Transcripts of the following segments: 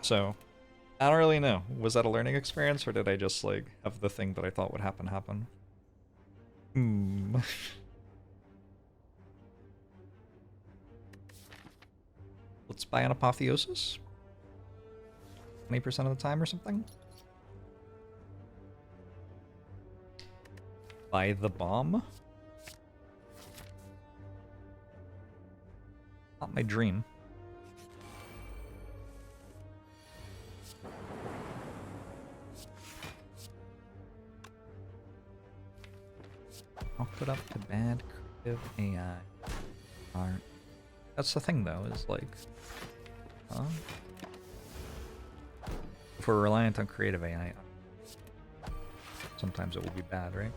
So, I don't really know. Was that a learning experience, or did I just, like, have the thing that I thought would happen? Hmm. Let's buy an Apotheosis. 20% of the time or something? Buy the bomb? Not my dream. I'll put up to bad creative AI. Alright. That's the thing though, is like... if we're reliant on creative AI, sometimes it will be bad, right?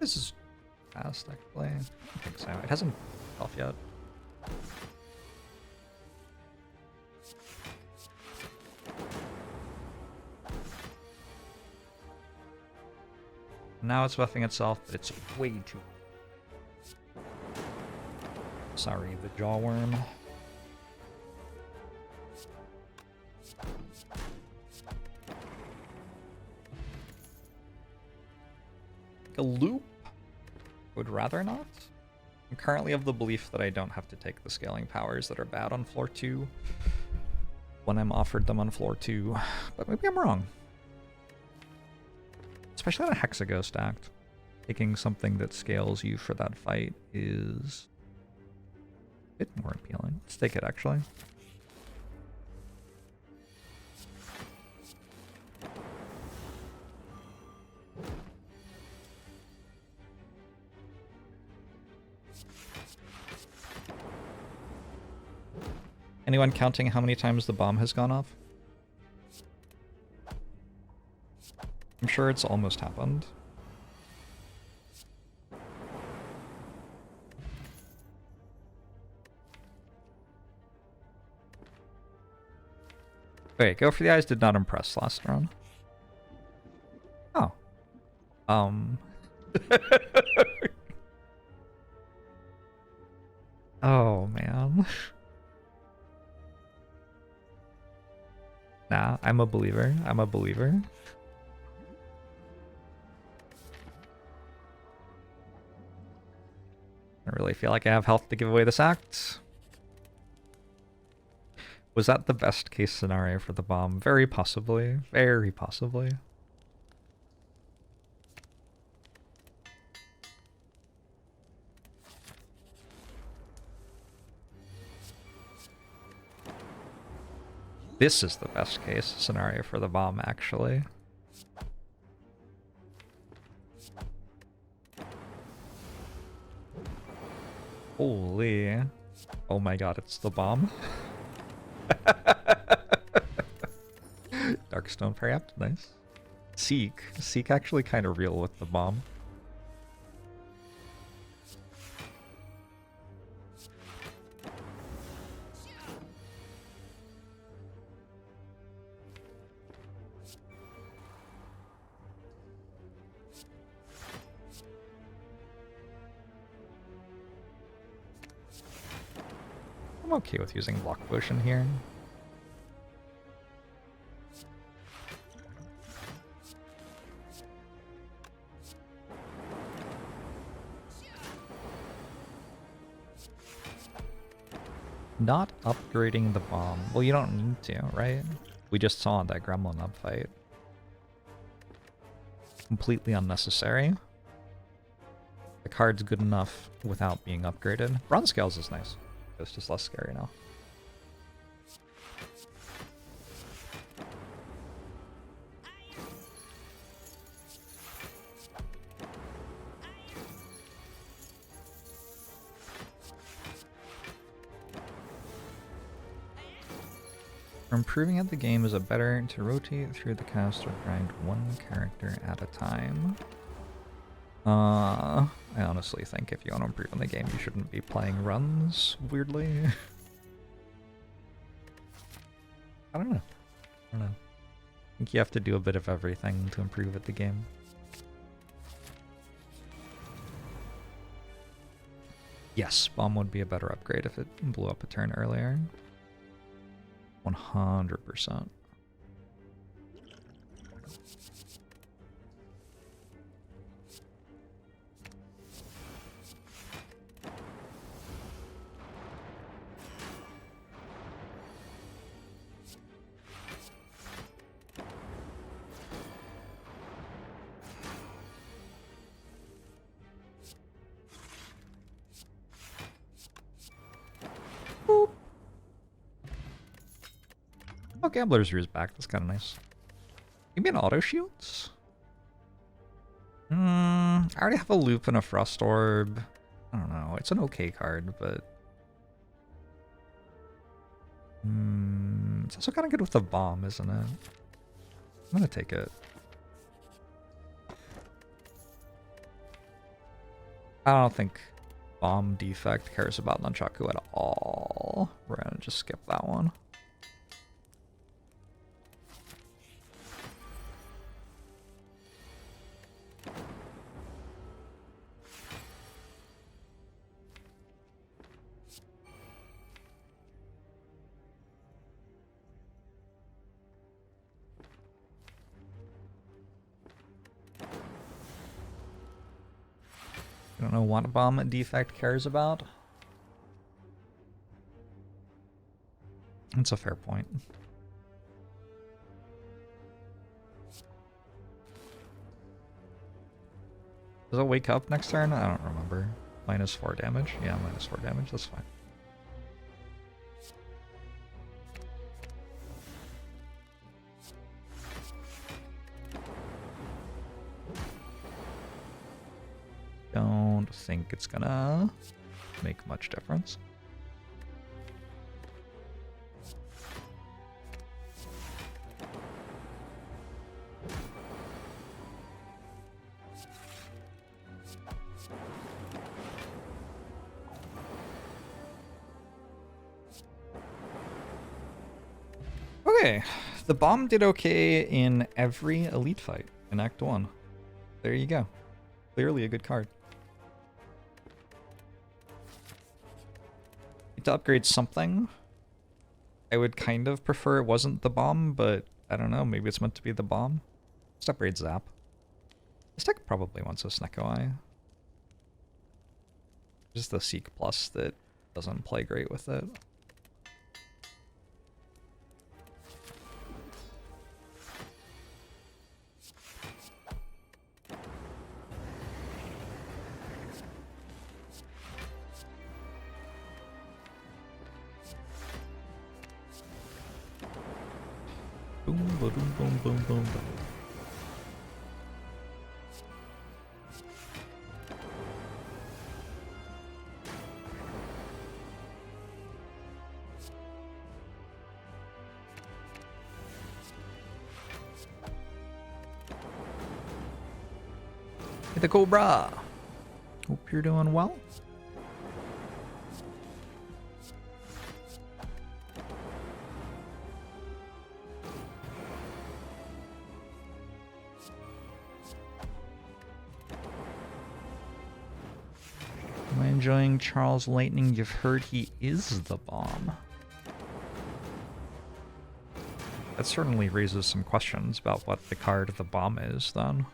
This is fast, actually. I don't think so. It hasn't off yet. Now it's buffing itself, but it's way too... Sorry, the jawworm. A loop? Would rather not. I'm currently of the belief that I don't have to take the scaling powers that are bad on floor 2 when I'm offered them on floor 2, but maybe I'm wrong. Especially on a Hexago stacked. Taking something that scales you for that fight is a bit more appealing. Let's take it, actually. Anyone counting how many times the bomb has gone off? I'm sure it's almost happened. Wait, Go for the Eyes did not impress last round. Oh. Oh, man. Nah, I'm a believer. I'm a believer. I really feel like I have health to give away this act. Was that the best case scenario for the bomb? Very possibly. Very possibly. This is the best case scenario for the bomb, actually. Holy. Oh my god, it's the bomb. Darkstone perhaps, nice. Seek. Seek actually kind of real with the bomb. I'm okay with using Block Potion here. Not upgrading the bomb. Well, you don't need to, right? We just saw that Gremlin up fight. Completely unnecessary. The card's good enough without being upgraded. Bronze Scales is nice. It's just less scary now. improving at the game, is it better to rotate through the cast or grind one character at a time? I honestly think if you want to improve in the game, you shouldn't be playing runs, weirdly. I don't know. I think you have to do a bit of everything to improve at the game. Yes, bomb would be a better upgrade if it blew up a turn earlier. 100%. Oh, Gambler's Ruse back. That's kind of nice. Maybe an auto shields? I already have a loop and a frost orb. I don't know. It's an okay card, but it's also kind of good with the bomb, isn't it? I'm gonna take it. I don't think bomb defect cares about Nunchaku at all. We're gonna just skip that one. I don't know what bomb defect cares about. That's a fair point. Does it wake up next turn? I don't remember. -4 damage? Yeah, -4 damage. That's fine. Don't think it's gonna make much difference. Okay, the bomb did okay in every elite fight in Act 1. There you go. Clearly a good card. To upgrade something, I would kind of prefer it wasn't the bomb, but I don't know, maybe it's meant to be the bomb. Let's upgrade Zap. This deck probably wants a Snecko Eye. Just the Seek Plus that doesn't play great with it. Boom, boom, boom, boom, boom, boom. Hey, the Cobra. Hope you're doing well. Am I enjoying Charles Lightning? You've heard he is the bomb. That certainly raises some questions about what the card the bomb is, then.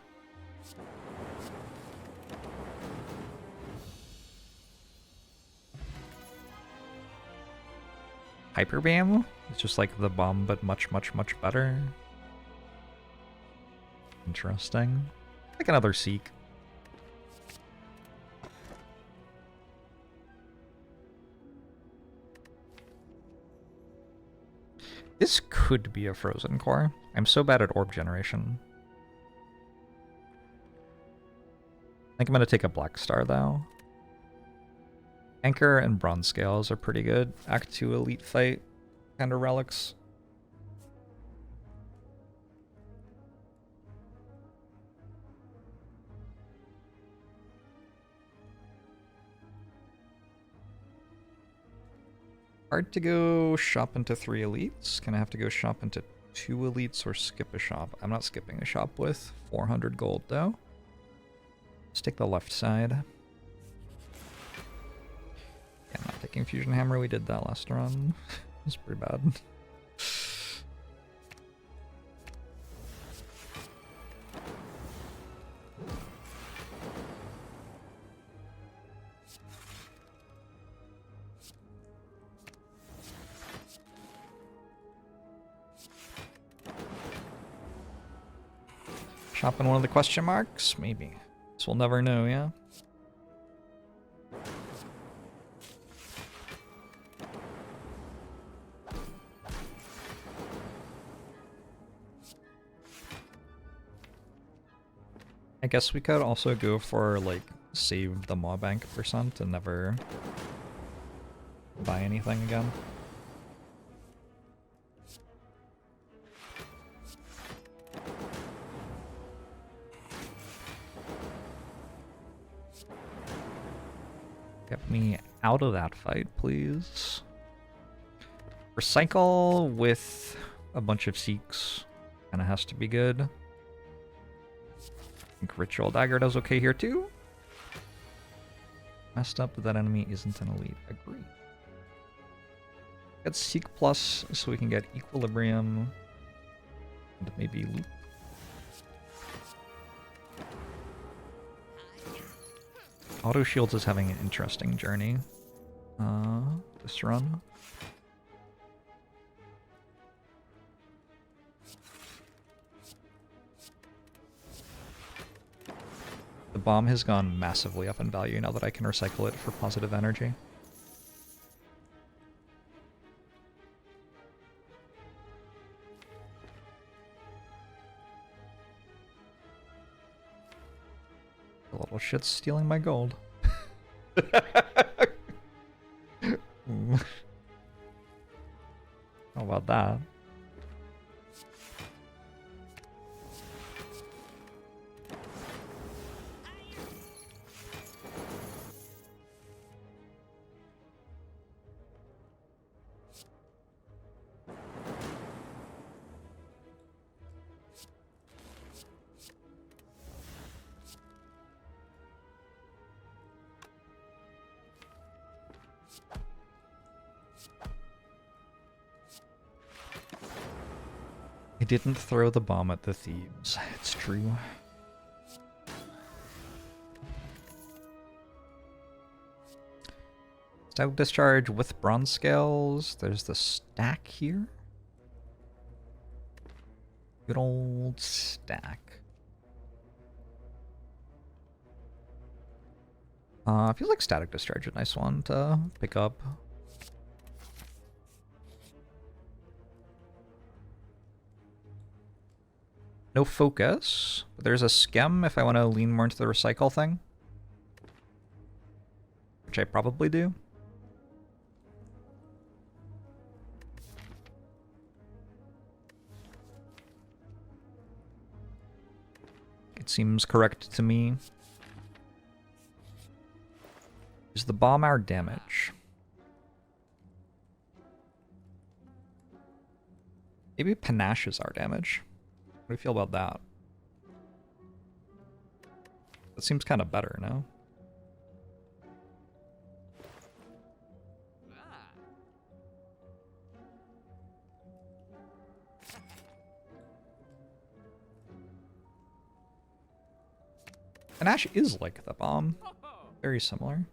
Hyper Beam? It's just like the bomb, but much, much, much better. Interesting. Like another Seek. This could be a Frozen Core. I'm so bad at orb generation. I think I'm gonna take a Black Star, though. Anchor and Bronze Scales are pretty good. Act 2 Elite Fight kind of relics. Hard to go shop into 3 elites. Gonna have to go shop into 2 elites or skip a shop. I'm not skipping a shop with 400 gold though. Let's take the left side. Yeah, I'm not taking Fusion Hammer. We did that last run. It's pretty bad. Shop in one of the question marks? Maybe. So we'll never know, yeah? I guess we could also go for, like, save the Maw Bank percent and never buy anything again. Get me out of that fight, please. Recycle with a bunch of Seeks. Kinda has to be good. I think Ritual Dagger does okay here too. Messed up that enemy isn't an elite. Agree. Get Seek Plus so we can get Equilibrium and maybe Loop. Auto Shields is having an interesting journey. This run. The bomb has gone massively up in value now that I can recycle it for positive energy. The little shit's stealing my gold. How about that? I didn't throw the bomb at the thieves. It's true. Stout Discharge with bronze scales. There's the stack here. Good old stack. I feel like Static Discharge is a nice one to pick up. No focus, but there's a Skem if I want to lean more into the recycle thing. Which I probably do. It seems correct to me. Is the bomb our damage? Maybe Panache is our damage. What do you feel about that? That seems kind of better, no? Panache is like the bomb. Very similar.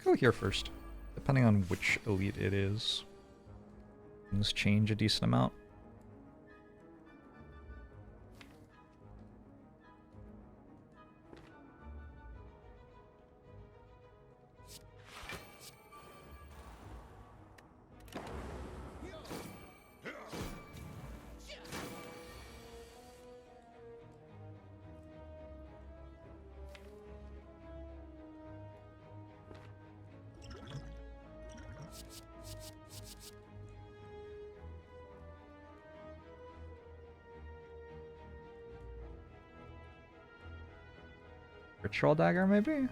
Go here first, depending on which elite it is. Things change a decent amount. Ritual dagger, maybe?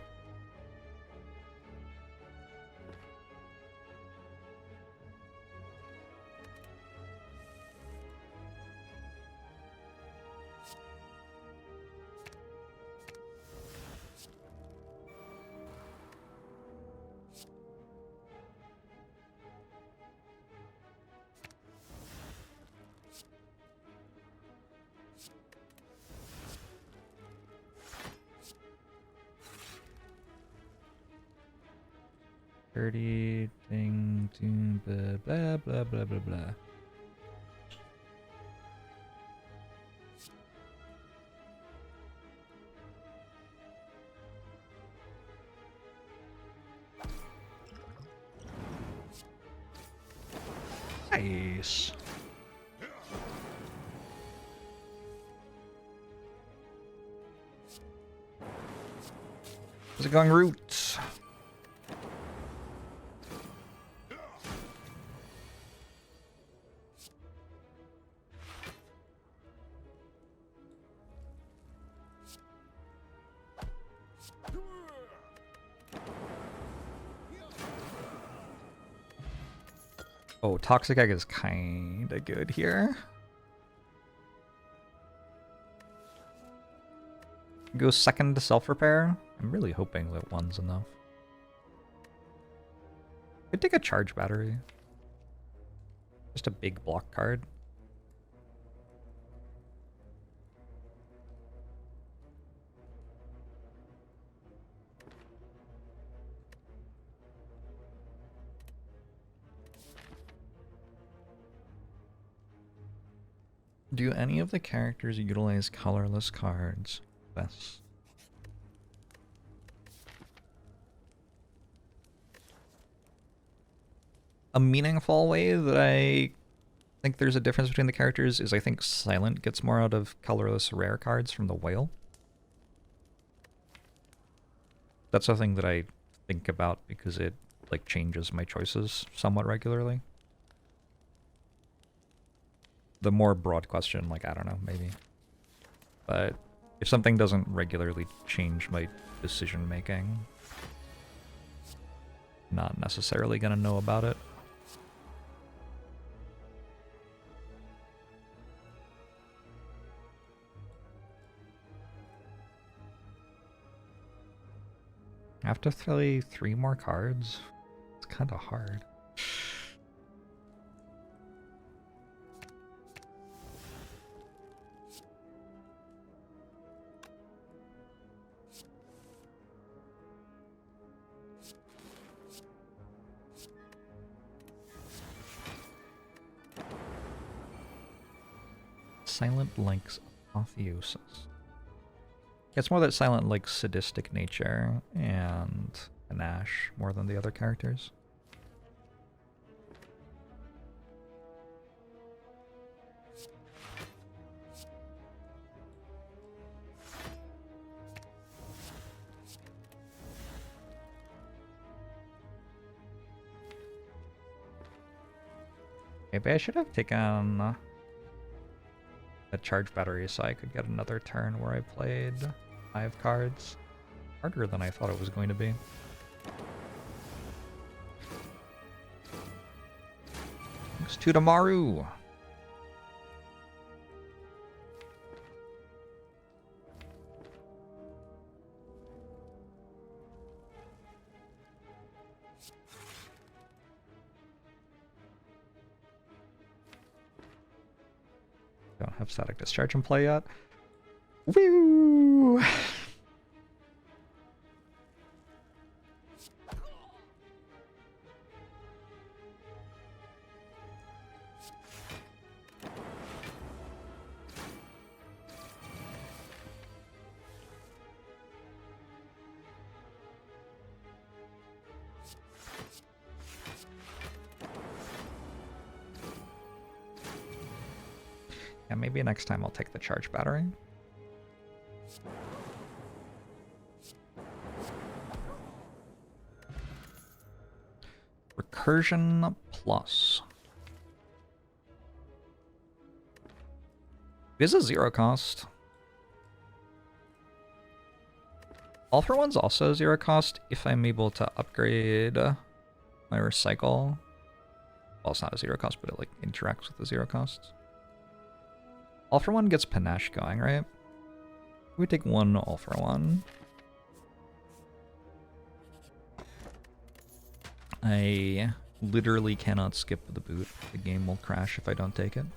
Dirty thing to blah blah blah blah blah. Nice. How's it going, Roots? Oh, Toxic Egg is kinda good here. Go second to self-repair. I'm really hoping that one's enough. Could take a charge battery. Just a big block card. Do any of the characters utilize colorless cards? Yes. A meaningful way that I think there's a difference between the characters is I think Silent gets more out of colorless rare cards from the whale. That's something that I think about because it like changes my choices somewhat regularly. The more broad question, like, I don't know, maybe. But if something doesn't regularly change my decision making, not necessarily gonna know about it. I have to play 3 more cards? It's kind of hard. Silent likes apotheosis. It's more that Silent likes sadistic nature and panache more than the other characters. Maybe I should have taken a charge battery so I could get another turn where I played 5 cards. Harder than I thought it was going to be. Thanks to Damaru. Don't have Static Discharge in play yet. Woo! Yeah, maybe next time I'll take the charge battery. Recursion Plus. It is a 0 cost. All for One's also 0 cost if I'm able to upgrade my recycle. Well, it's not a 0 cost, but it like interacts with the 0 costs. All for One gets Panache going, right? We take 1 All for One. I literally cannot skip the boot. The game will crash if I don't take it.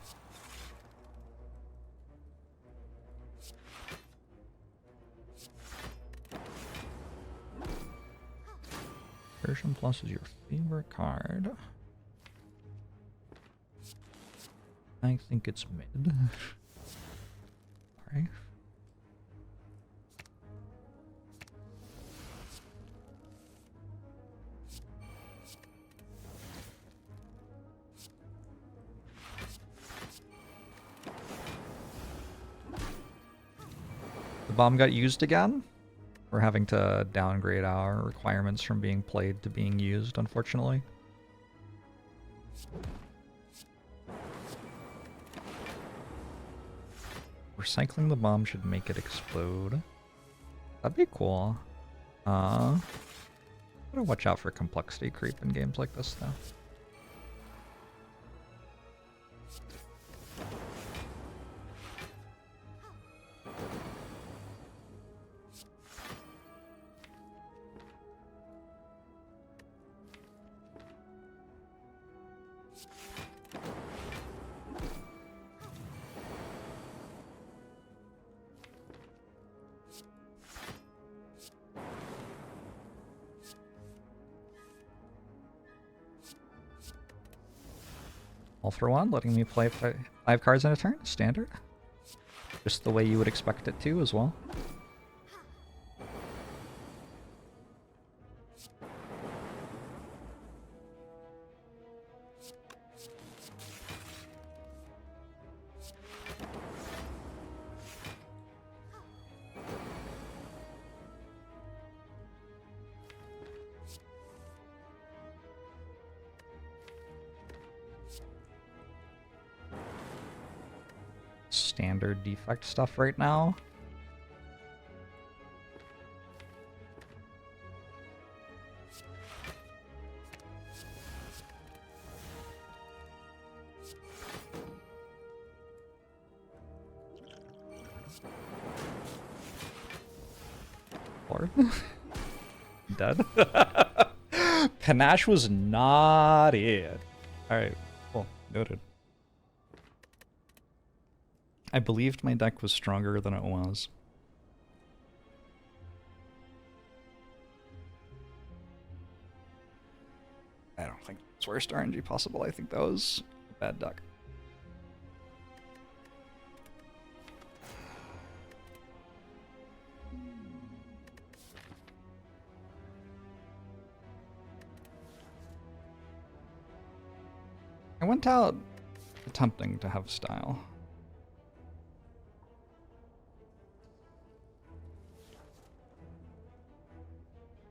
Version Plus is your favorite card. I think it's mid. Sorry. The bomb got used again. We're having to downgrade our requirements from being played to being used, unfortunately. Recycling the bomb should make it explode. That'd be cool. Gotta watch out for complexity creep in games like this, though. All for One, letting me play 5 cards in a turn, standard. Just the way you would expect it to as well. Standard defect stuff right now. Or dead. Panache was not it. Alright, cool. Noted. I believed my deck was stronger than it was. I don't think it's worst RNG possible. I think that was a bad deck. I went out attempting to have style.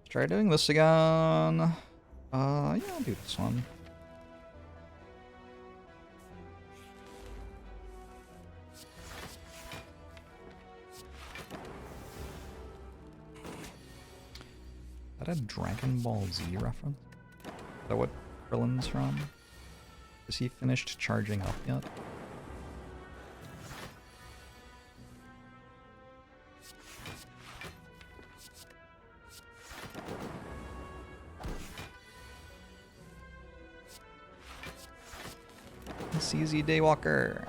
Try doing this again. Yeah, I'll do this one. Is that a Dragon Ball Z reference? Is that what Krillin's from? Is he finished charging up yet? CZ Daywalker.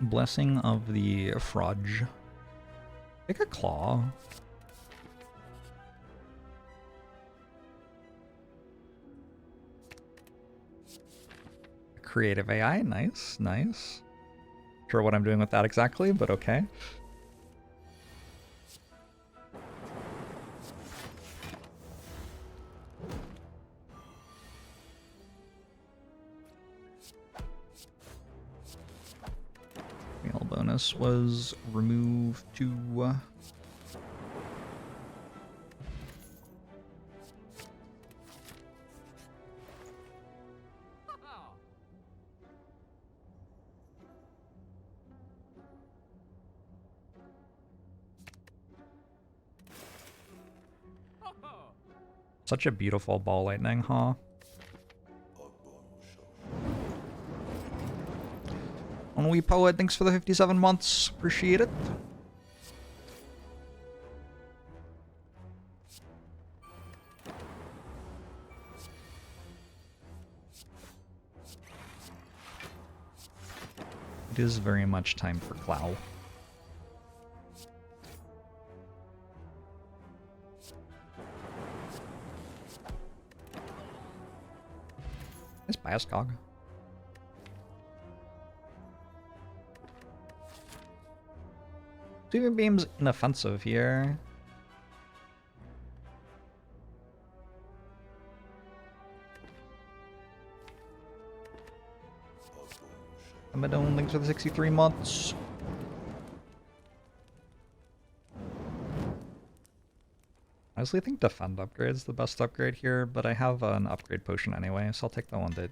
Blessing of the Frudge. Take a claw. Creative AI, nice, nice. Sure what I'm doing with that exactly, but okay. Bonus was remove to Such a beautiful ball lightning, huh? Only Poet, thanks for the 57 months. Appreciate it. It is very much time for Clow. Nice Bioscog. Sweeping Beam's inoffensive here. Amadone, thanks for the 63 months. Honestly, I think Defend upgrade's the best upgrade here, but I have an upgrade potion anyway, so I'll take the one that,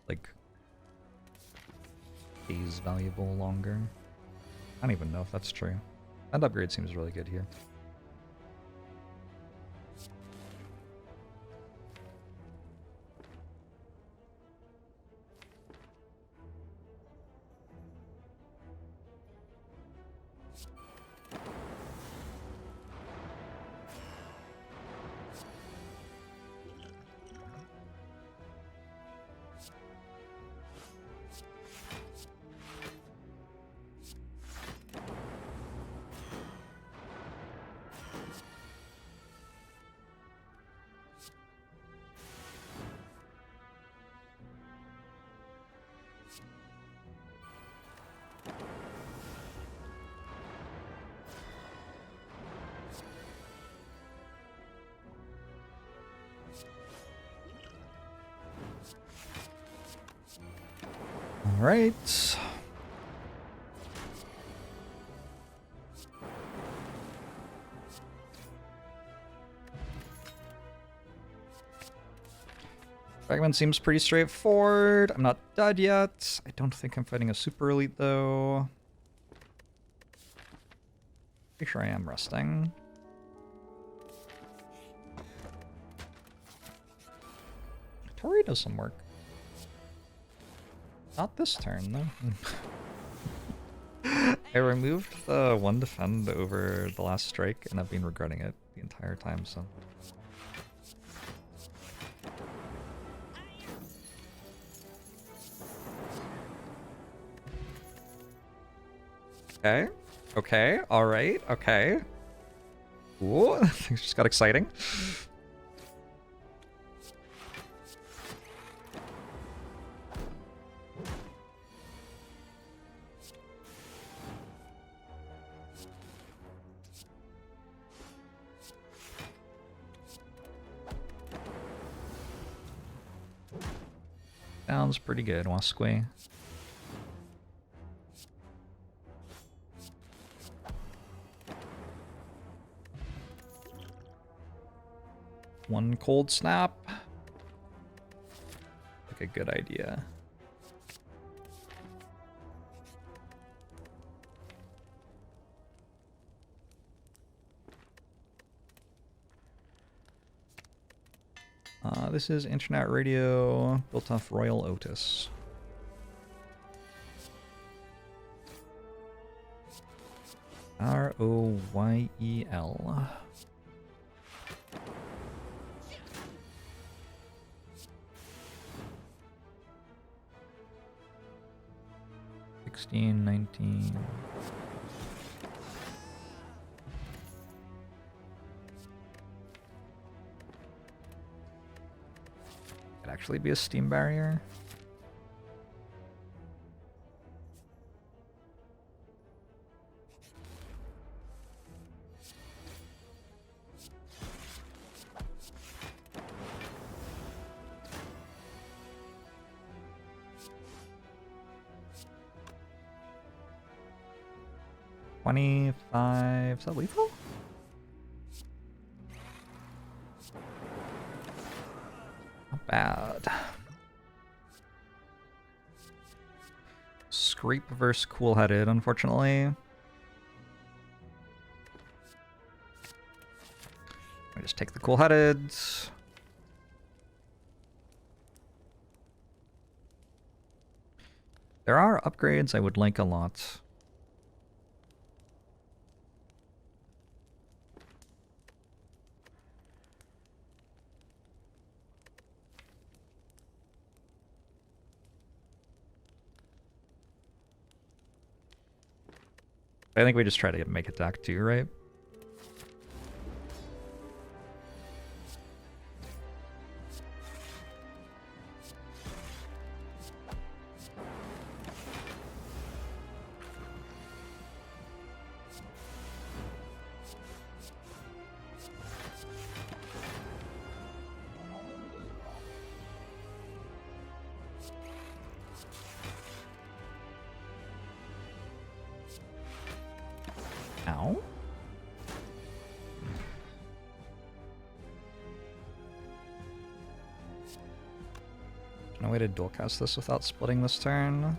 like, stays valuable longer. I don't even know if that's true. Defend upgrade seems really good here. All right. Fragment seems pretty straightforward. I'm not dead yet. I don't think I'm fighting a super elite though. Pretty sure I am resting. Tori does some work. Not this turn, though. I removed the one defend over the last strike, and I've been regretting it the entire time, so... Okay. Okay. Alright. Okay. Ooh, things just got exciting. Sounds pretty good, Wasque. One cold snap. Like a good idea. This is internet radio built off Royal Otis. R-O-Y-E-L. $16, $19. Could actually be a steam barrier. $25. Is that lethal? Not bad. Scrape versus cool-headed, unfortunately. I just take the cool-headed. There are upgrades I would like a lot. I think we just try to make attack too, right? Ow. No way to dual cast this without splitting this turn.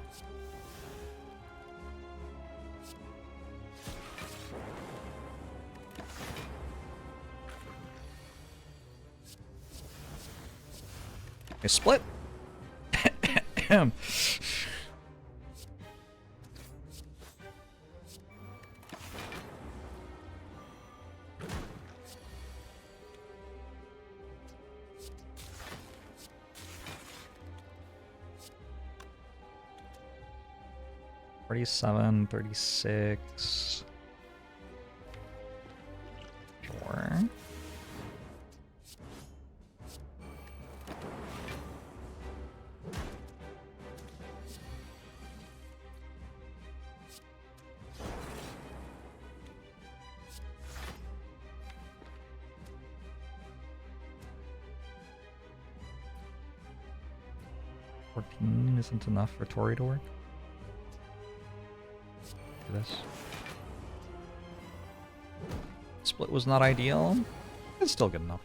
I split. 47, 36. Sure. Isn't enough for Tori to work. Do this. Split was not ideal. It's still good enough.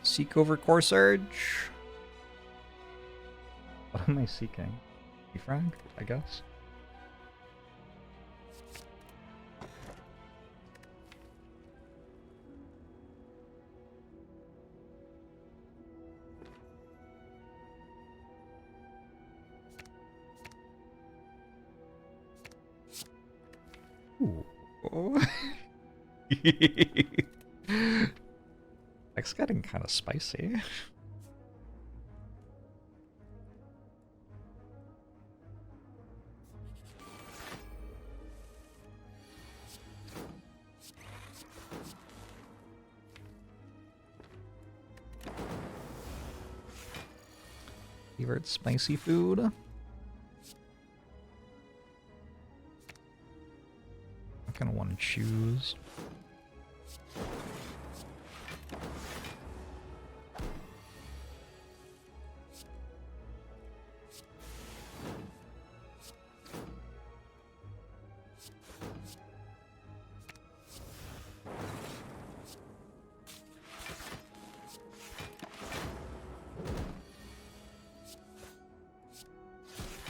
Seek over Core Surge. What am I seeking? Defrag, I guess. Ooh. Oh. It's getting kind of spicy. Favorite spicy food? I kind of want to choose.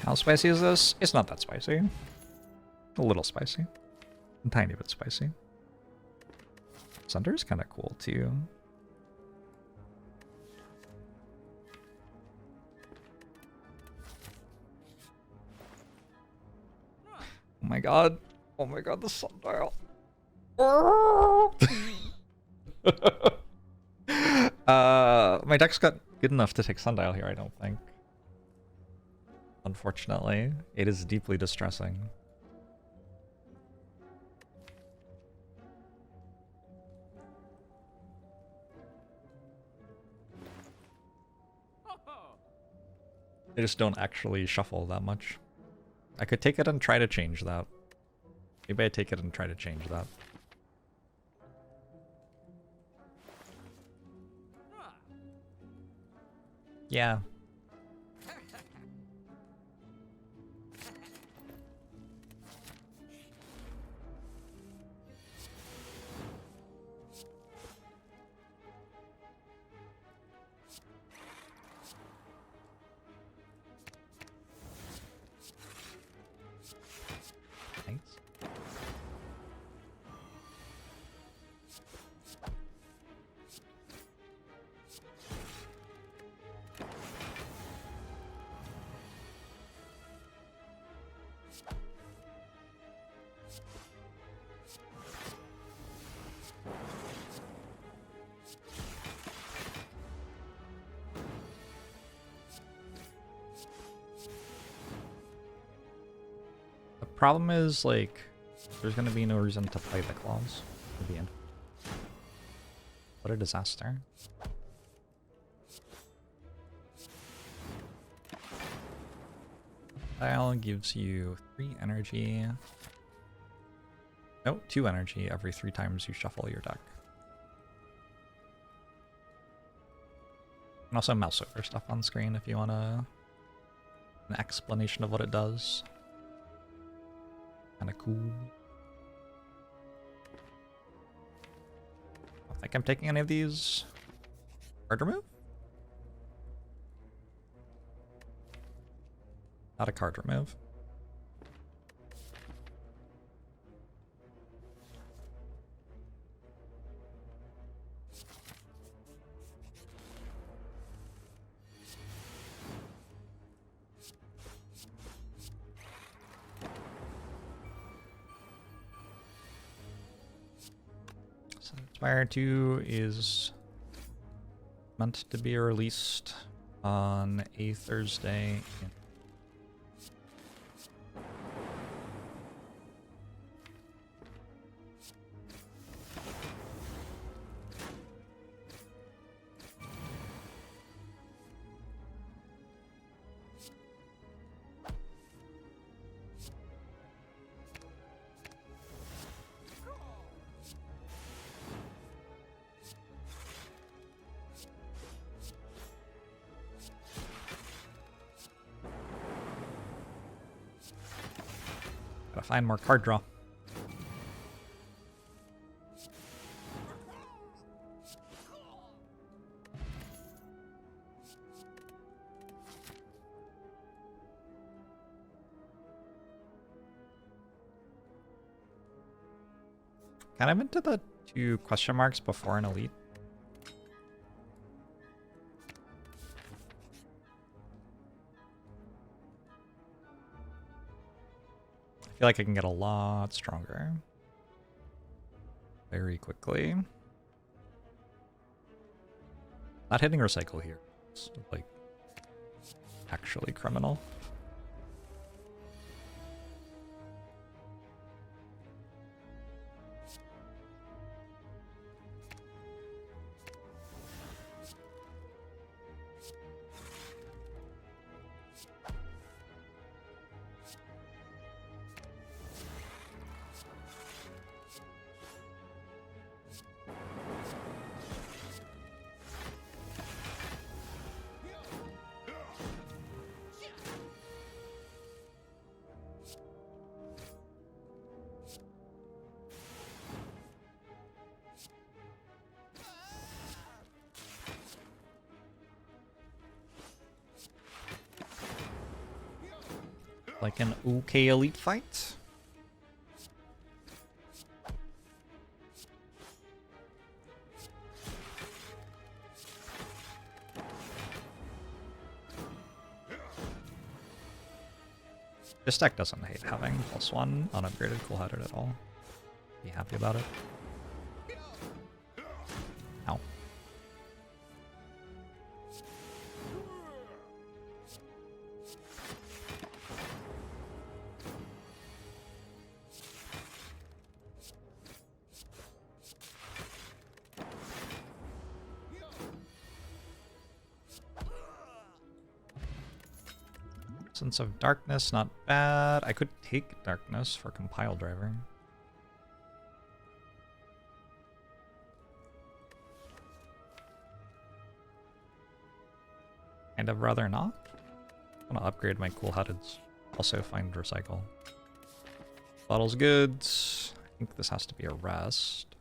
How spicy is this? It's not that spicy. A little spicy. A tiny bit spicy. Sunder is kind of cool too. Oh my god. Oh my god, the sundial. My deck's got good enough to take sundial here, I don't think. Unfortunately, it is deeply distressing. They just don't actually shuffle that much. I could take it and try to change that. Maybe I take it and try to change that. Yeah. problem is, like, there's gonna be no reason to play the claws at the end. What a disaster. Dial gives you 3 energy. No, 2 energy every 3 times you shuffle your deck. And also mouse over stuff on screen if you want an explanation of what it does. Kinda cool. I don't think I'm taking any of these. Card remove? Not a card remove. So Spire 2 is meant to be released on a Thursday. Gotta find more card draw. Kind of into the 2 question marks before an elite. I feel like I can get a lot stronger very quickly. Not hitting recycle here. It's like actually criminal. Like an okay elite fight. This deck doesn't hate having +1 unupgraded cool-headed at all. Be happy about it. Ow. Sense of Darkness, not bad. I could take Darkness for Compile Driver. Kind of rather not. I'm gonna upgrade my cool-headeds. Also find Recycle. Bottle's good. I think this has to be a rest.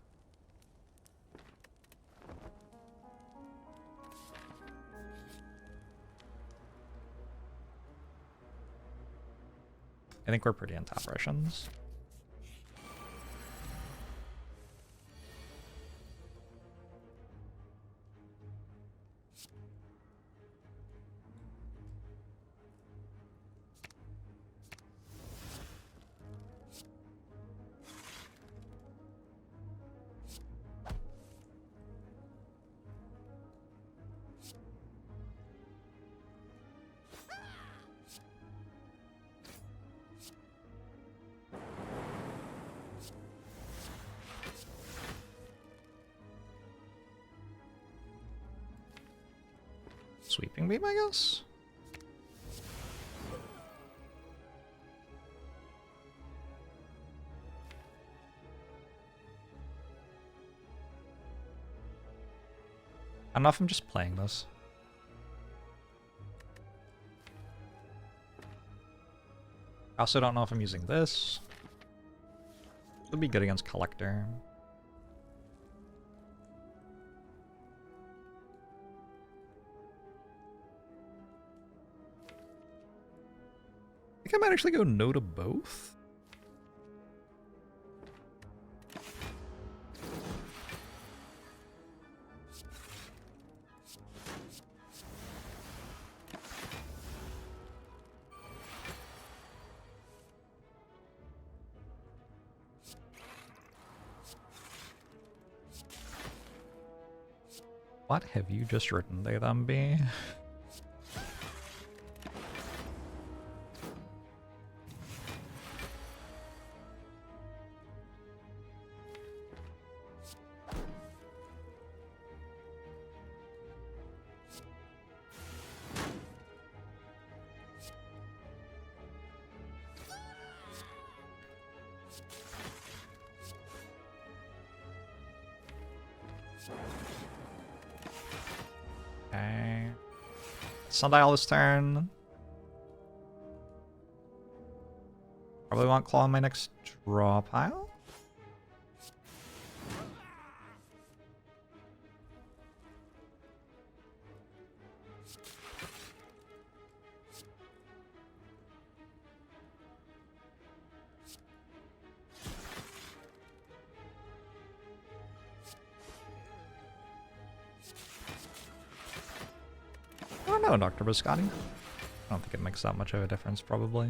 I think we're pretty on top rations. Sweeping beam, I guess? I don't know if I'm just playing this. I also don't know if I'm using this. Would be good against Collector. I think I might actually go no to both. What have you just written, they them be? Okay. Sundial this turn. Probably want Claw on my next draw pile. I don't know, Dr. Biscotti. I don't think it makes that much of a difference, probably.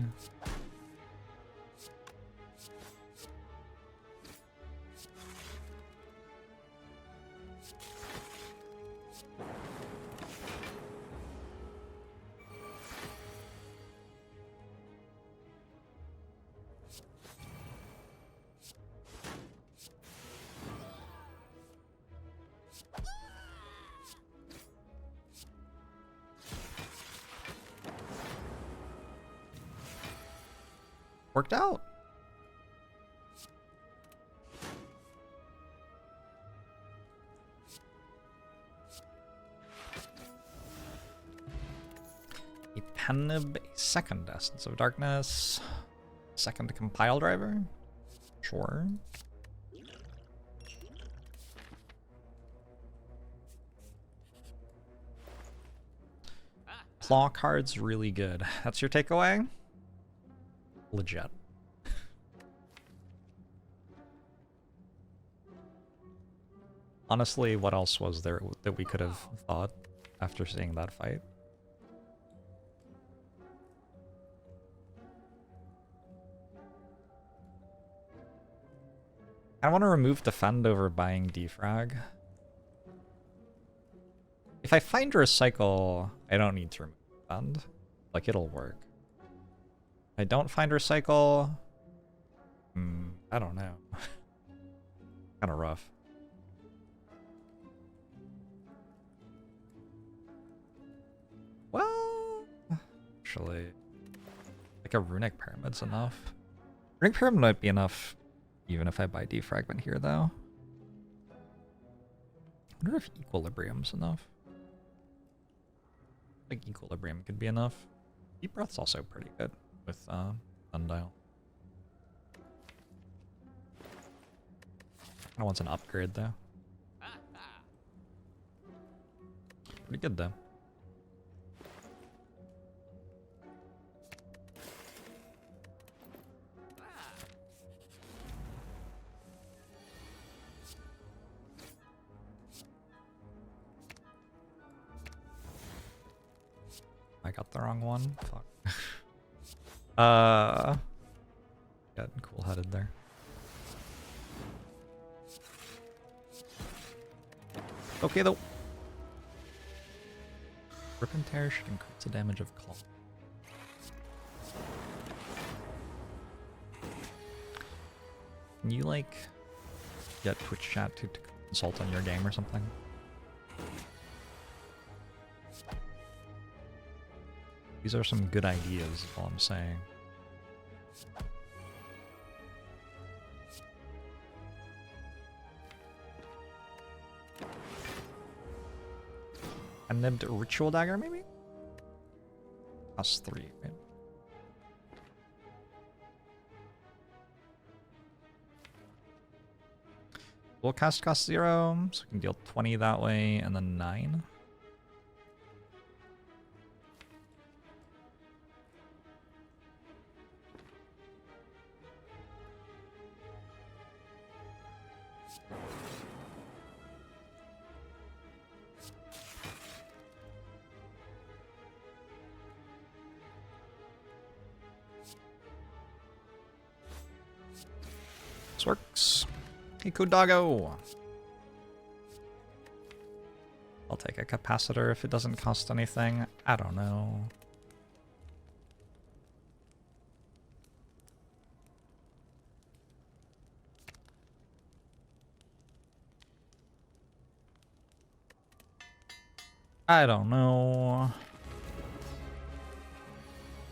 Worked out. A Penib, a second Essence of Darkness, second Compile Driver. Sure. Claw card's really good. That's your takeaway? Legit. Honestly, what else was there that we could have thought after seeing that fight? I want to remove Defend over buying Defrag. If I find Recycle, I don't need to remove Defend. Like, it'll work. I don't find Recycle. I don't know. Kind of rough. Well, actually, like a Runic Pyramid's enough. Runic Pyramid might be enough even if I buy Defragment here, though. I wonder if Equilibrium's enough. I think Equilibrium could be enough. Deep Breath's also pretty good with Sundial. I want an upgrade though. Pretty good though. I got the wrong one. Fuck. Getting cool-headed there. Okay though. Rip and Tear should increase the damage of Claw. Can you like get Twitch chat to consult on your game or something? These are some good ideas, is all I'm saying. A nibbed ritual dagger, maybe? +3, right? We'll cast cost 0, so we can deal 20 that way, and then 9. This works. Doggo. I'll take a capacitor if it doesn't cost anything. I don't know. I don't know.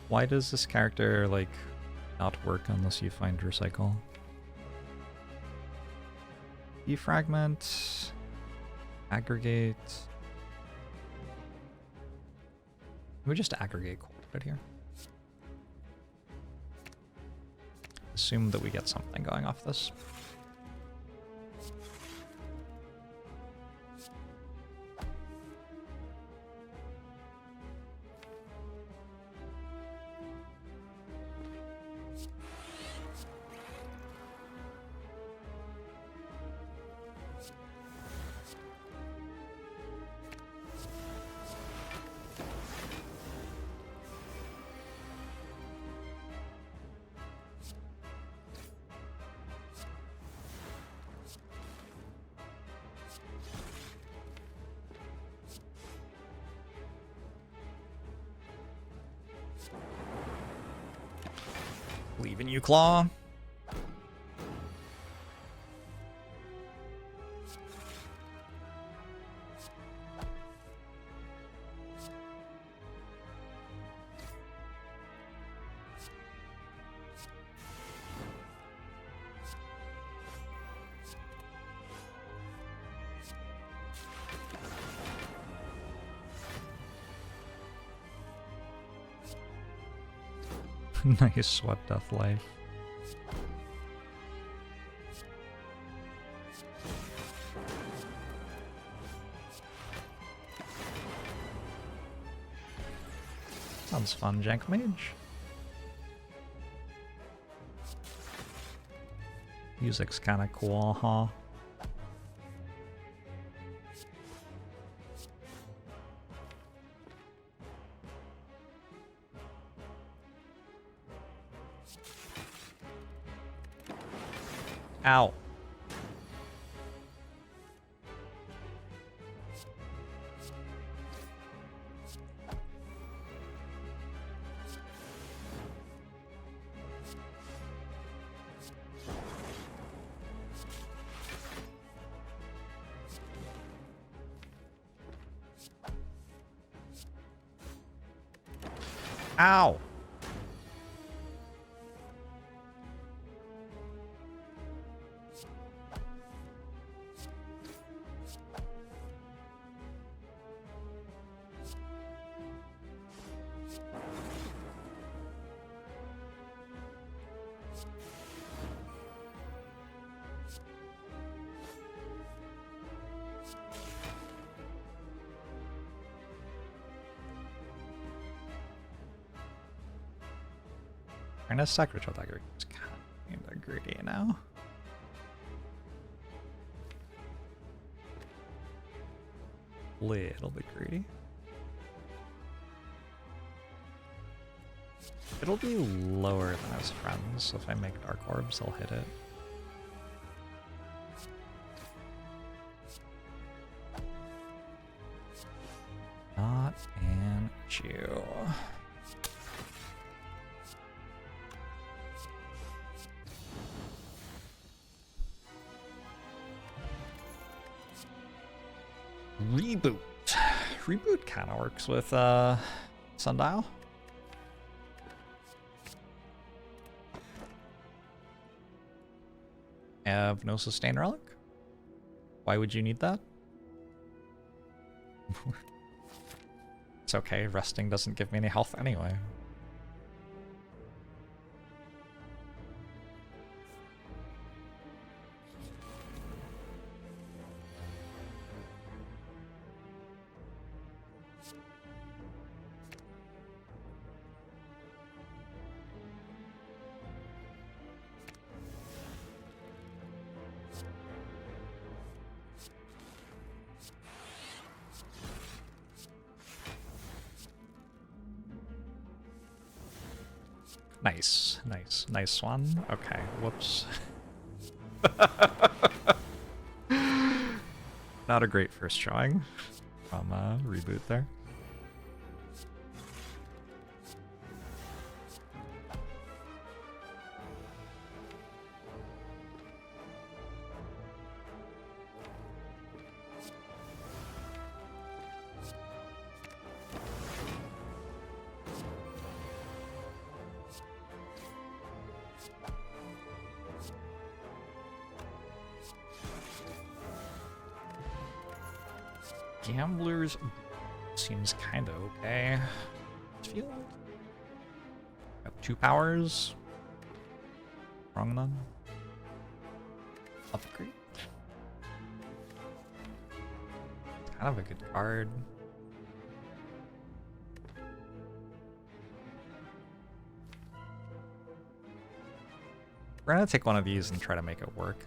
Why does this character, like, not work unless you find recycle? Defragment, aggregate. Can we just aggregate right here? Assume that we get something going off this. Believe in you, Claw. Nice sweat death life. Sounds fun, Jank Mage. Music's kinda cool, huh? Ow. Ow. Trying to stack ritual dagger. It's kind of greedy now. Little bit greedy. It'll be lower than his friends, so if I make dark orbs, they'll hit it. Not an issue. Reboot. Reboot kind of works with Sundial. I have no sustain relic. Why would you need that? It's okay, resting doesn't give me any health anyway. Nice, nice, nice one. Okay, whoops. Not a great first showing from reboot there. Gamblers seems kind of okay. Field. Got 2 powers. Wrong then. Upgrade. It's kind of a good card. We're gonna take one of these and try to make it work.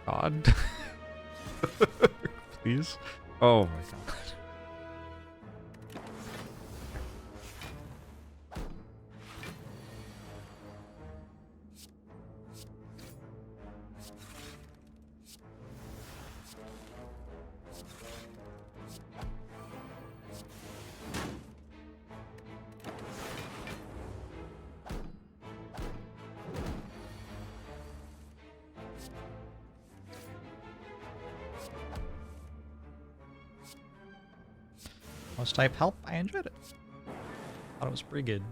God. Please. Oh my god. Most type help, I enjoyed it. Thought it was pretty good.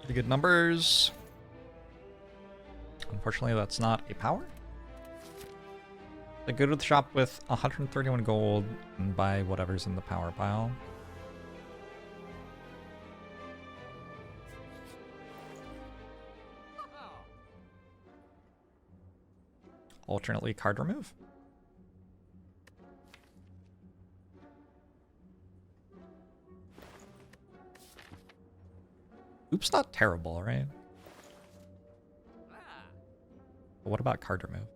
Pretty good numbers. Unfortunately, that's not a power. I go to the shop with 131 gold and buy whatever's in the power pile. Alternately card remove. Oops, not terrible, right? But what about card remove?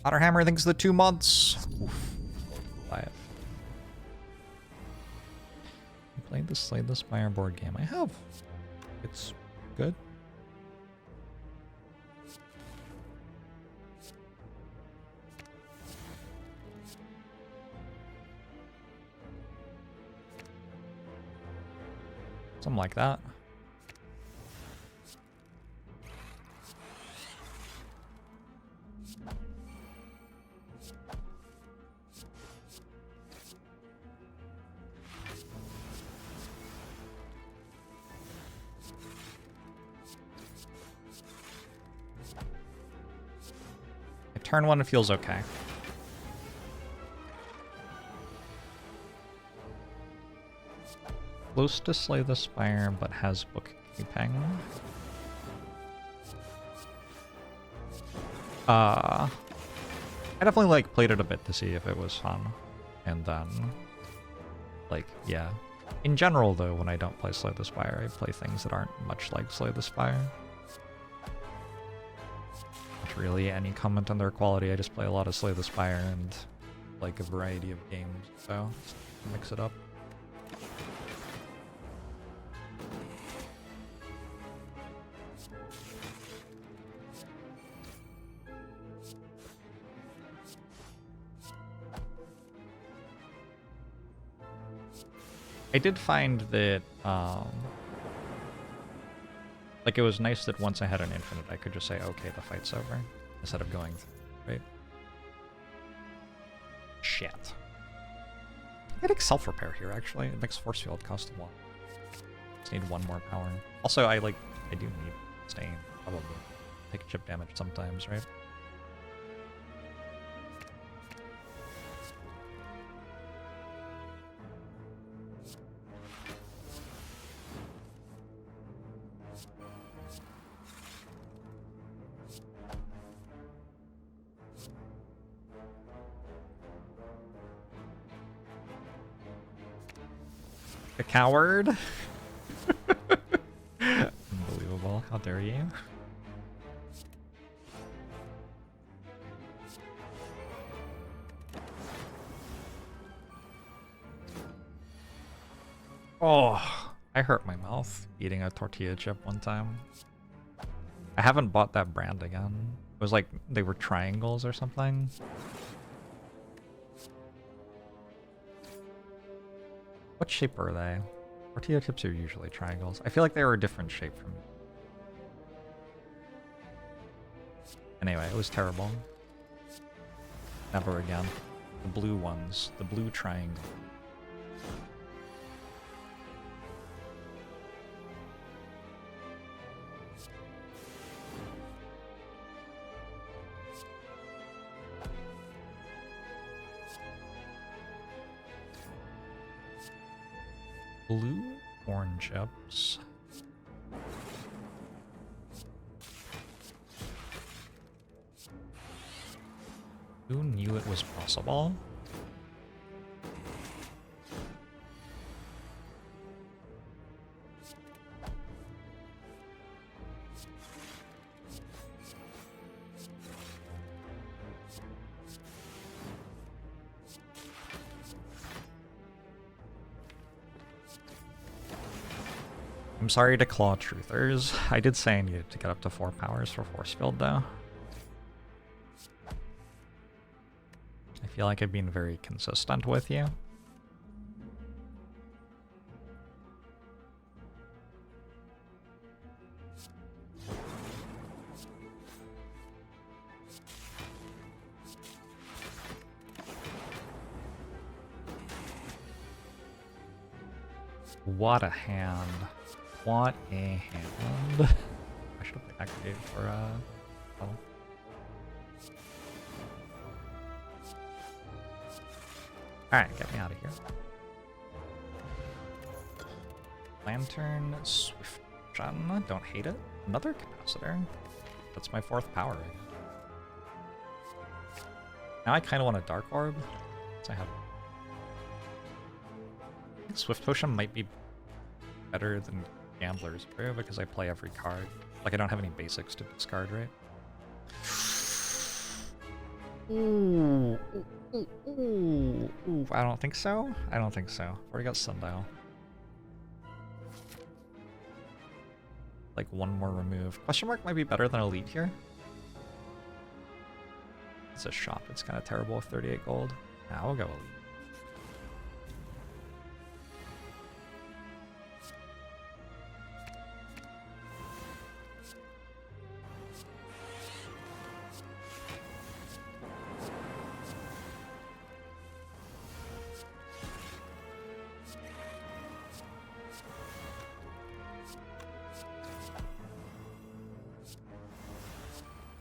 Otterhammer thinks the 2 months. Oof. Buy it. You played the Slay the Spire board game. I have. It's good. Something like that. Turn 1 feels okay. Close to Slay the Spire, but has bookkeeping. I definitely like played it a bit to see if it was fun. And then, like, yeah. In general, though, when I don't play Slay the Spire, I play things that aren't much like Slay the Spire. Much really any comment on their quality. I just play a lot of Slay the Spire and like a variety of games, so just mix it up. I did find that, like, it was nice that once I had an infinite, I could just say, okay, the fight's over, instead of going through, right? Shit. I'm getting self-repair here, actually. It makes force field cost a lot. Just need one more power. Also, I do need stain, probably. Take chip damage sometimes, right? A coward? Unbelievable. How dare you? Oh, I hurt my mouth eating a tortilla chip one time. I haven't bought that brand again. It was like they were triangles or something. What shape are they? Tortilla chips are usually triangles. I feel like they were a different shape from me. Anyway, it was terrible. Never again. The blue ones. The blue triangle. Blue corn chips. Who knew it was possible? I'm sorry to claw truthers. I did say I needed to get up to 4 powers for force field though. I feel like I've been very consistent with you. What a hand. What a hand. I should have activated for oh. Alright, get me out of here. Lantern, Swift Shun, don't hate it. Another capacitor. That's my 4th power. Now I kind of want a Dark Orb. So I have. I think Swift Potion might be better than Gambler's Brew because I play every card. Like, I don't have any basics to discard, right? Ooh, ooh, ooh, ooh. I don't think so. I don't think so. Already got Sundial. Like, one more remove. Question mark might be better than Elite here. It's a shop. It's kind of terrible with 38 gold. Nah, we'll go Elite.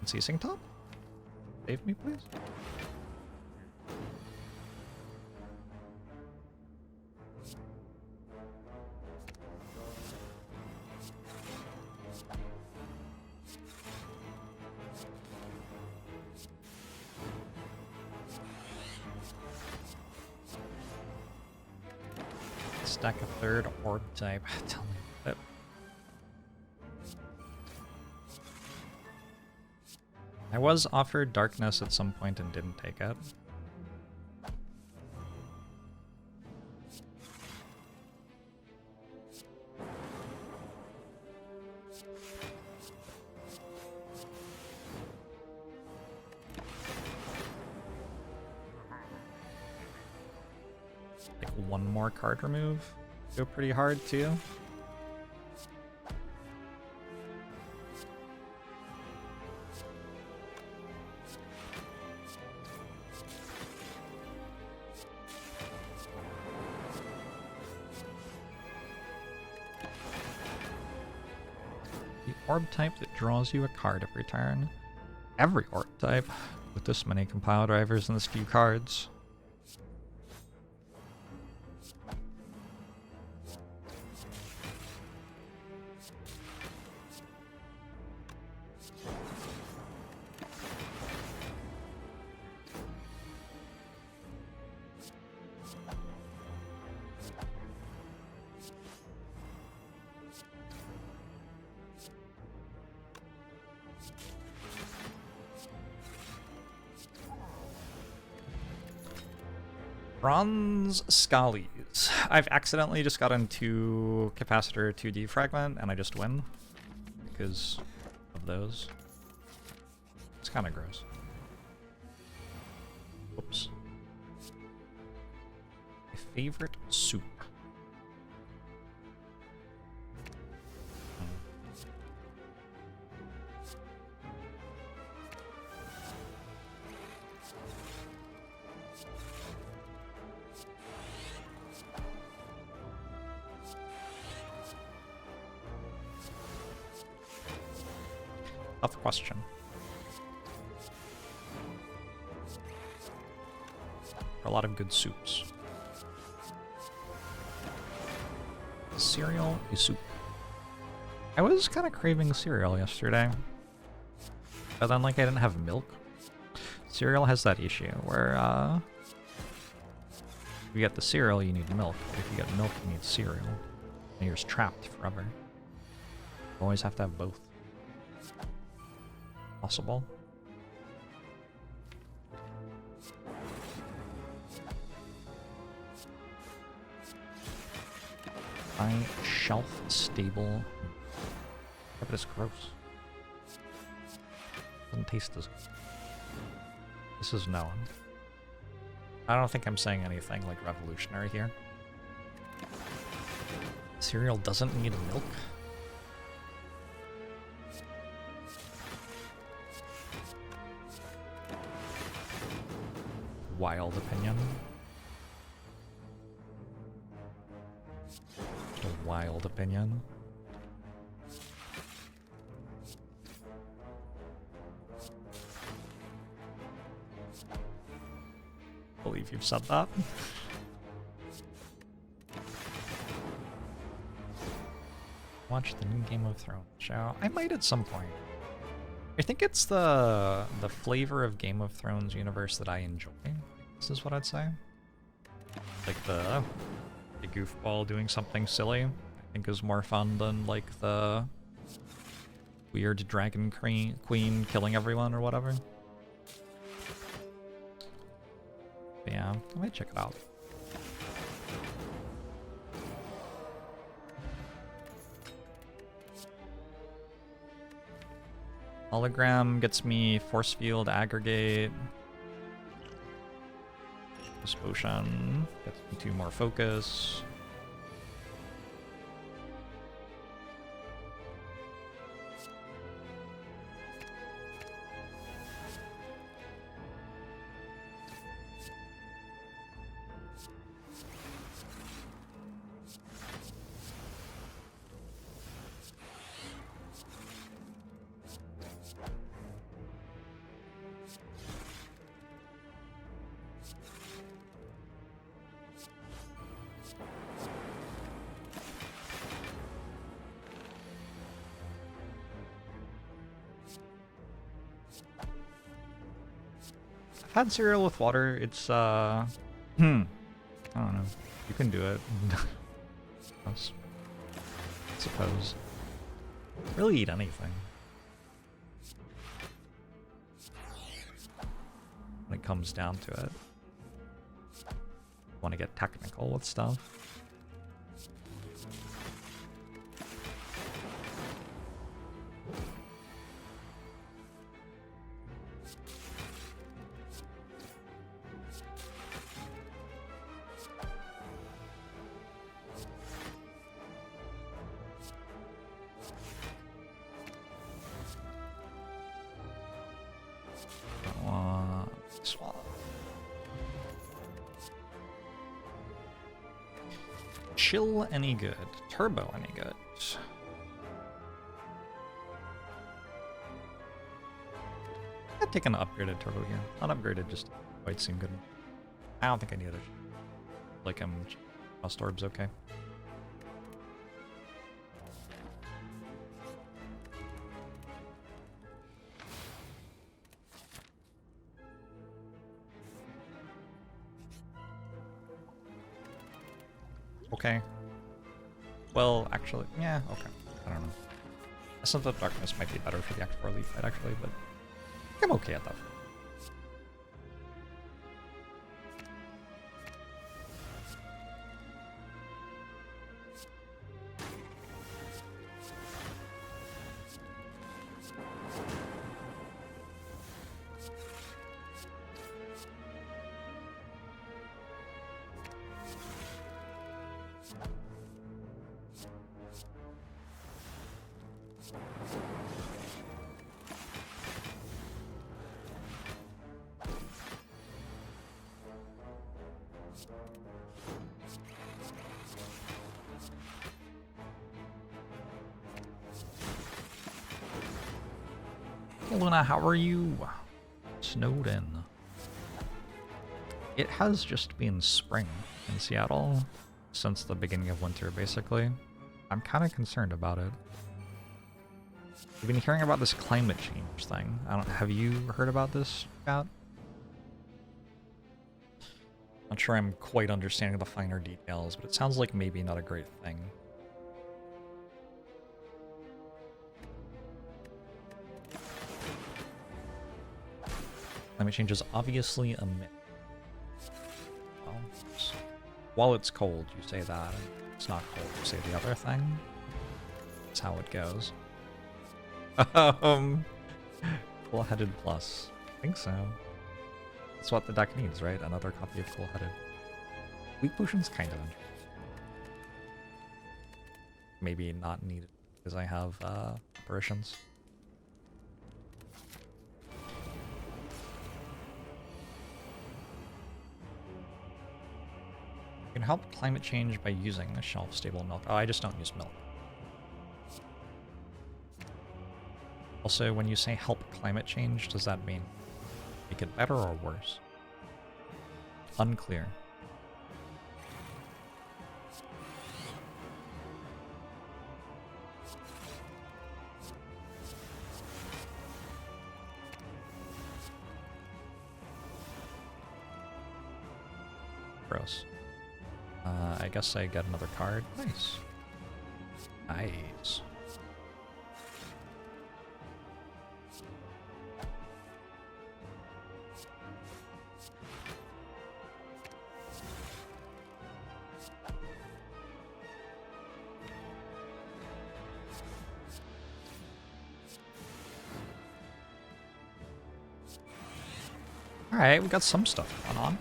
Ceasing top? Save me, please. Stack a 3rd orb type. Tell me that. I was offered darkness at some point and didn't take it. Like one more card remove. Go pretty hard too. Orb type that draws you a card every turn. Every orb type with this many compile drivers and this few cards. Bronze Scullies. I've accidentally just gotten 2 Capacitor, 2 Defragment, and I just win because of those. It's kind of gross. Oops. My favorite soup. Tough question. A lot of good soups. Cereal is soup. I was kind of craving cereal yesterday, but then like I didn't have milk. Cereal has that issue where if you get the cereal, you need milk. But if you get milk, you need cereal. And you're just trapped forever. You always have to have both. Possible. Shelf stable. Yeah, but it's gross. Doesn't taste as good. This is known. I don't think I'm saying anything like revolutionary here. Cereal doesn't need milk. Wild opinion. A wild opinion. Believe you've said that. Watch the new Game of Thrones show. I might at some point. I think it's the flavor of Game of Thrones universe that I enjoy. This is what I'd say. Like the goofball doing something silly, I think is more fun than like the weird dragon queen killing everyone or whatever. But yeah, I might check it out. Hologram gets me force field aggregate. This potion gets me 2 more focus. Had cereal with water. It's I don't know. You can do it. I suppose. Really eat anything. when it comes down to it. Want to get technical with stuff. Chill any good? Turbo any good? I'd take an upgraded turbo here. Not upgraded, just quite seem good. I don't think I need it. Like most orbs okay. Okay. Well, actually, yeah, okay. I don't know. Essence of Darkness might be better for the Act 4 Elite fight, actually, but I'm okay at that. Luna, how are you? Snowed in. It has just been spring in Seattle since the beginning of winter, basically. I'm kind of concerned about it. We've been hearing about this climate change thing. Have you heard about this, Scott? Not sure I'm quite understanding the finer details, but it sounds like maybe not a great thing. Climate change is obviously a myth. Well, while it's cold, you say that. And it's not cold, you say the other thing. That's how it goes. Cool-headed plus. I think so. That's what the deck needs, right? Another copy of Cool-headed. Weak potion's kind of interesting. Maybe not needed because I have apparitions. You can help climate change by using a shelf-stable milk. Oh, I just don't use milk. Also, when you say help climate change, does that mean make it better or worse? Unclear. Gross. I guess I get another card. Nice. Nice. Alright, we got some stuff going on.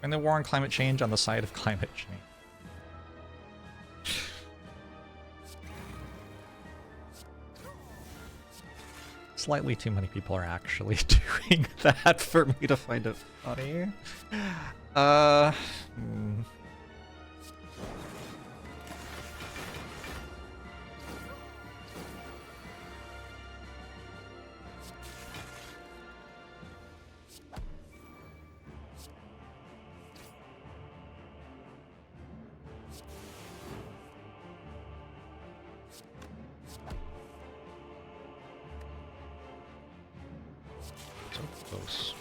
And the war on climate change on the side of climate change. Slightly too many people are actually doing that for me to find it funny. Close.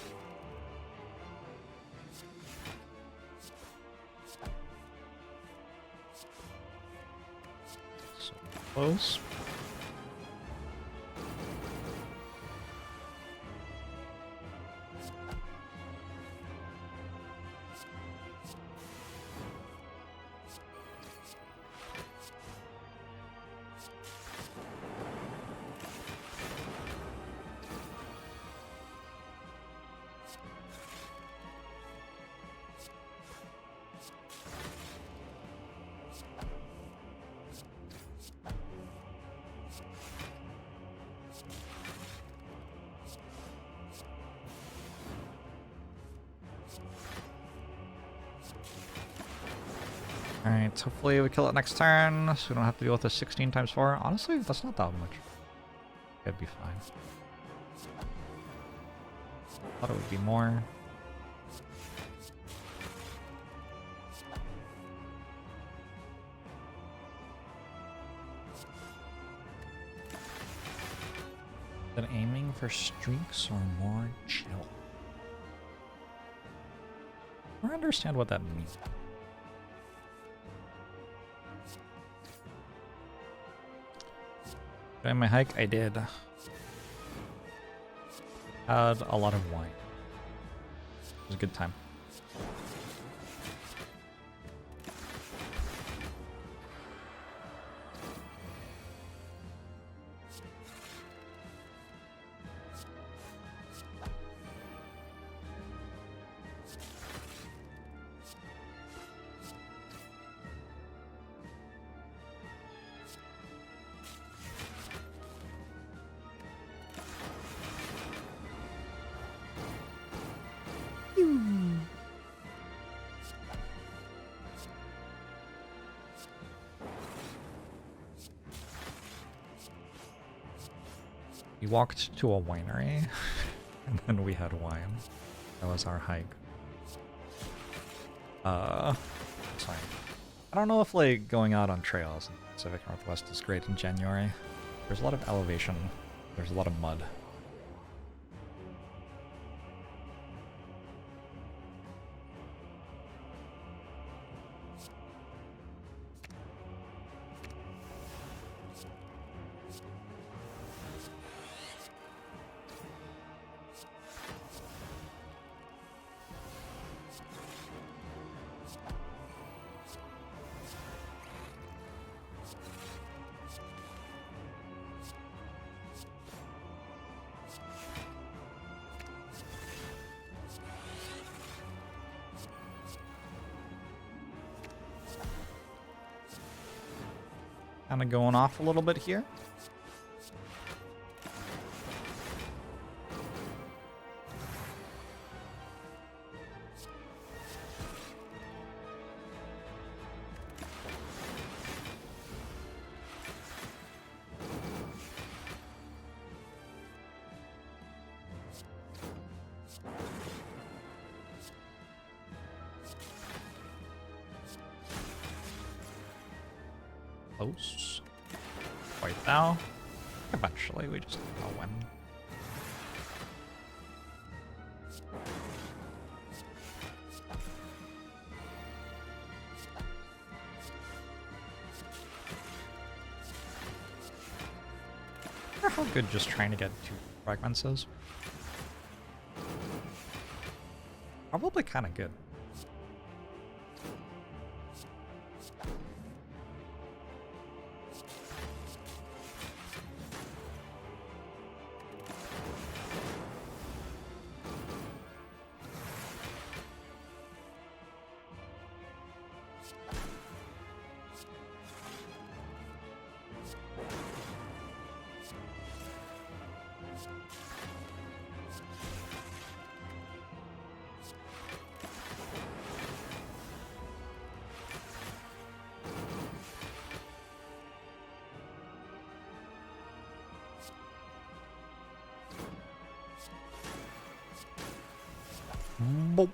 So close. Alright, hopefully we kill it next turn, so we don't have to deal with a 16 times 4. Honestly, that's not that much. It'd be fine. Thought it would be more. Then aiming for streaks or more chill. I don't understand what that means. Did I my hike? I did. Had a lot of wine. It was a good time. We walked to a winery, and then we had wine. That was our hike. Sorry. I don't know if, like, going out on trails in the Pacific Northwest is great in January. There's a lot of elevation. There's a lot of mud. Kind of going off a little bit here. Close. Quite now. Eventually, we just don't know when. I wonder how good just trying to get 2 fragments is. Probably kind of good. Boop.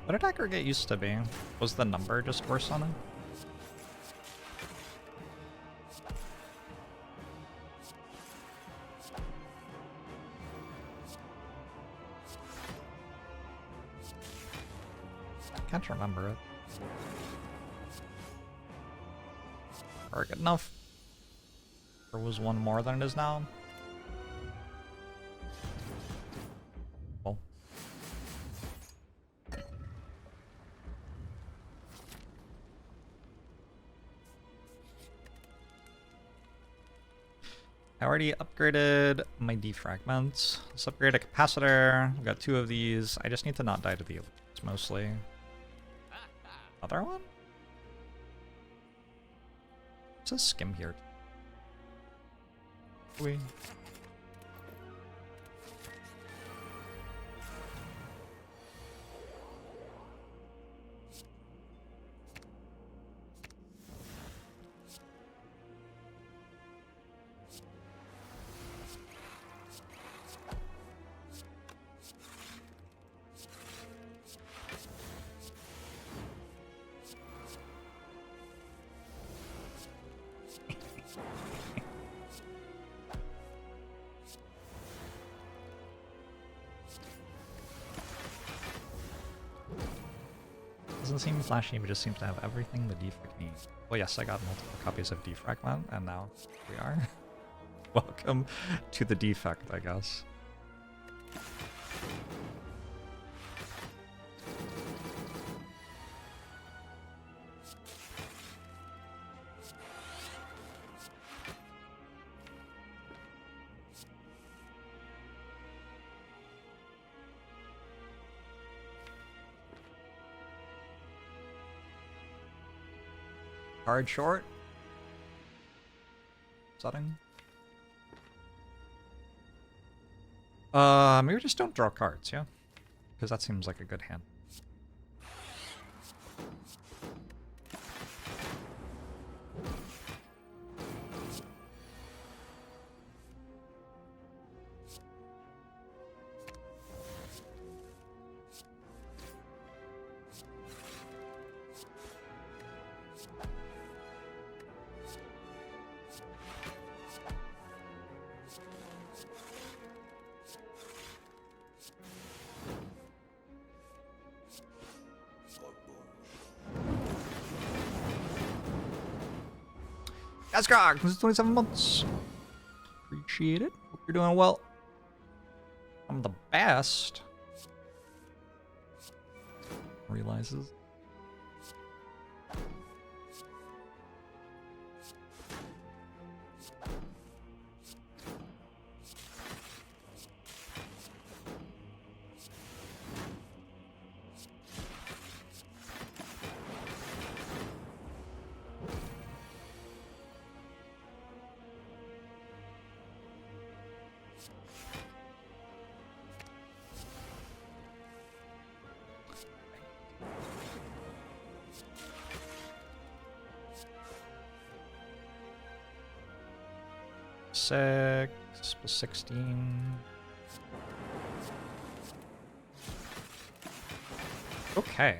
What did aggregate used to be? Was the number just worse on it? Can't remember it. Or good enough. There was one more than it is now. Well. I already upgraded my defragments. Let's upgrade a capacitor. I've got 2 of these. I just need to not die to the elites mostly. Another one? It says skim here. Wait. Doesn't seem flashy, but just seems to have everything the Defect needs. Well, yes, I got multiple copies of Defragment, and now we are. Welcome to the Defect, I guess. Card short. Setting. Maybe just don't draw cards, yeah? Because that seems like a good hand. Ascog, this is 27 months. Appreciate it. Hope you're doing well. I'm the best. Realizes. Six plus 16. Okay.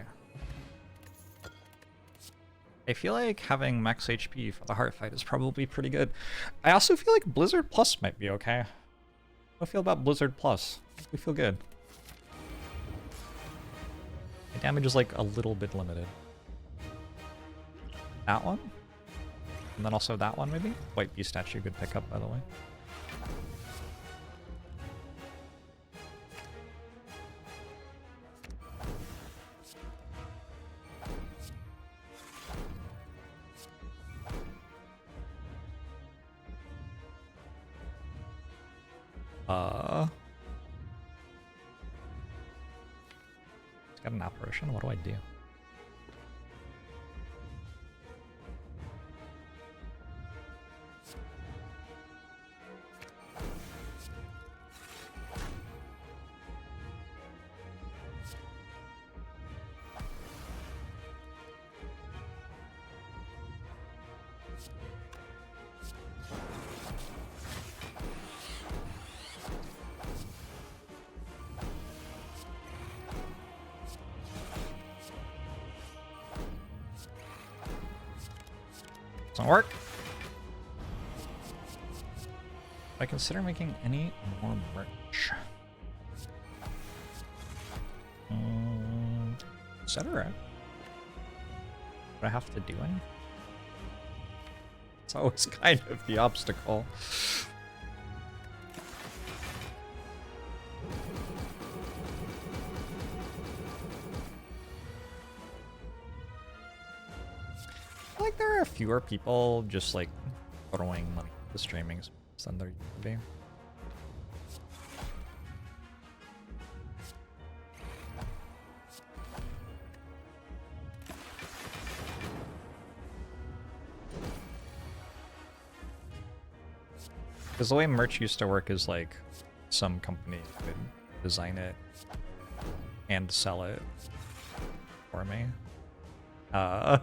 I feel like having max HP for the heart fight is probably pretty good. I also feel like Blizzard Plus might be okay. How do I feel about Blizzard Plus? We feel good. My damage is like a little bit limited. That one? And then also that one, maybe? White Beast statue, good pickup, by the way. It's got an apparition. What do I do? Doesn't work. I consider making any more merch. Is that alright? Do I have to do anything? It's always kind of the obstacle. Like there are fewer people just like throwing money at the streaming than there used to be. Because the way merch used to work is like some company would design it and sell it for me. And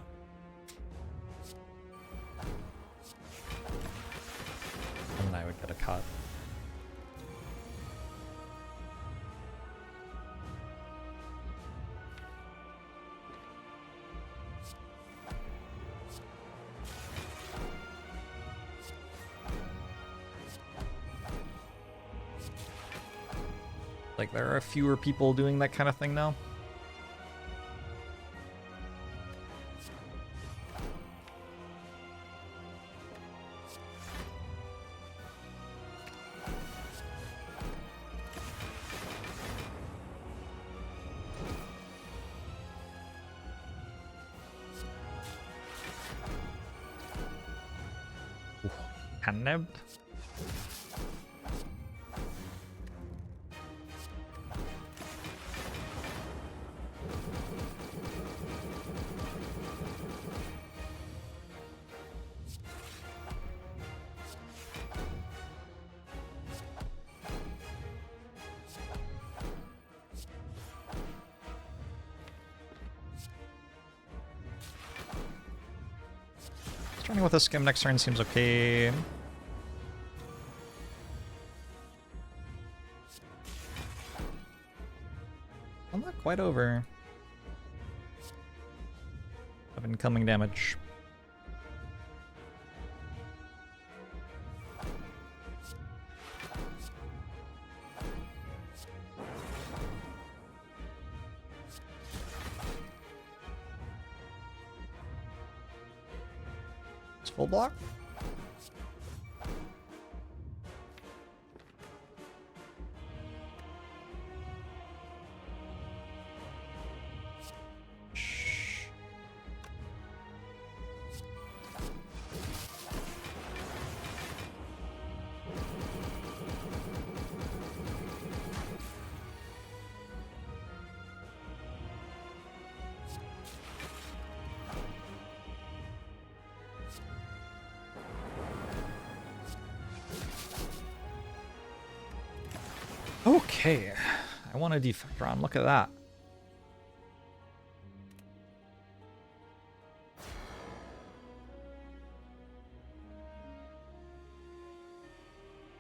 then I would get a cut. Like, there are fewer people doing that kind of thing now. Cannib. Starting with a skim next turn seems okay. I'm not quite over. Of incoming damage. It's full block. Okay, I want a defect round. Look at that.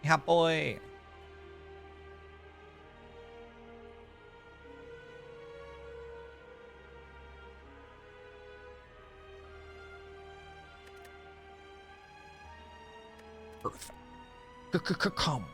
Yeah, boy. Perfect. Come.